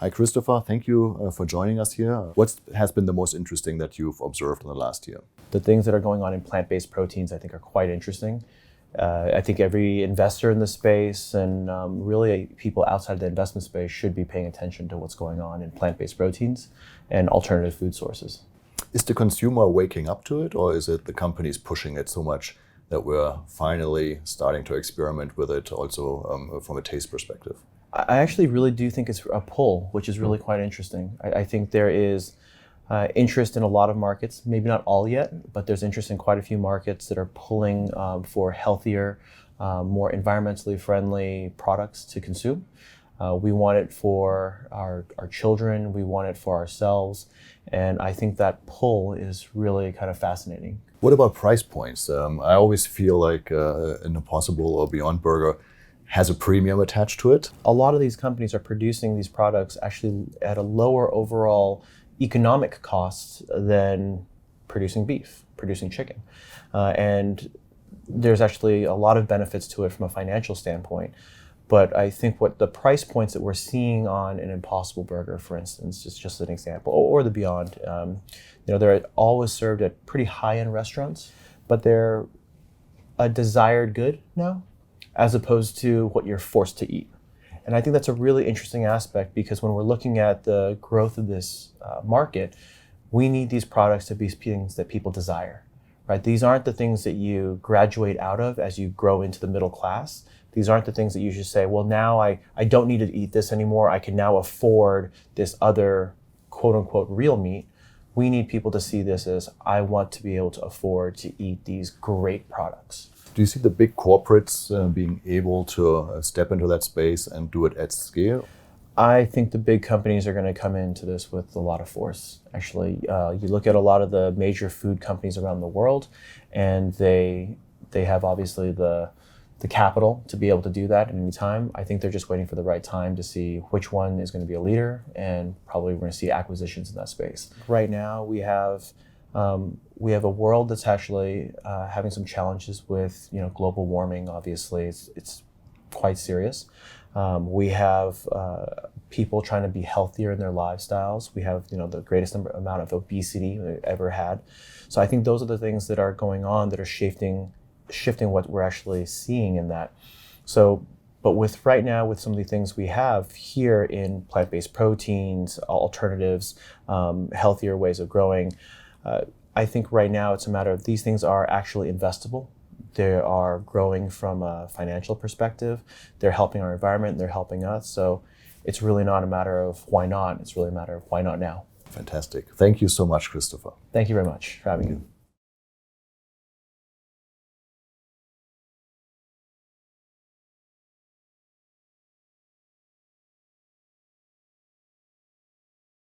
Hi, Christopher. Thank you for joining us here. What has been the most interesting that you've observed in the last year? The things that are going on in plant-based proteins, I think, are quite interesting. I think every investor in the space and really people outside the investment space should be paying attention to what's going on in plant-based proteins and alternative food sources. Is the consumer waking up to it, or is it the companies pushing it so much that we're finally starting to experiment with it also from a taste perspective? I actually really do think it's a pull, which is really quite interesting. I think there is interest in a lot of markets, maybe not all yet, but there's interest in quite a few markets that are pulling for healthier, more environmentally friendly products to consume. We want it for our children, we want it for ourselves, and I think that pull is really kind of fascinating. What about price points? I always feel like an Impossible or Beyond Burger has a premium attached to it. A lot of these companies are producing these products actually at a lower overall economic cost than producing beef, producing chicken. And there's actually a lot of benefits to it from a financial standpoint. But I think what the price points that we're seeing on an Impossible Burger, for instance, is just an example, or the Beyond, they're always served at pretty high-end restaurants, but they're a desired good now, as opposed to what you're forced to eat. And I think that's a really interesting aspect, because when we're looking at the growth of this market, we need these products to be things that people desire, right? These aren't the things that you graduate out of as you grow into the middle class. These aren't the things that you should say, well, now I don't need to eat this anymore. I can now afford this other quote unquote real meat. We need people to see this as, I want to be able to afford to eat these great products. Do you see the big corporates being able to step into that space and do it at scale? I think the big companies are going to come into this with a lot of force. Actually, you look at a lot of the major food companies around the world, and they have obviously the capital to be able to do that at any time. I think they're just waiting for the right time to see which one is going to be a leader, and probably we're going to see acquisitions in that space. Right now, we have a world that's actually having some challenges with global warming. Obviously, it's quite serious. We have people trying to be healthier in their lifestyles. We have the greatest amount of obesity we've ever had. So I think those are the things that are going on that are shifting what we're actually seeing in that. So, but with right now, with some of the things we have here in plant-based proteins, alternatives, healthier ways of growing, I think right now it's a matter of these things are actually investable. They are growing from a financial perspective. They're helping our environment, they're helping us. So it's really not a matter of why not, it's really a matter of why not now. Fantastic. Thank you so much, Christopher. Thank you very much for having me.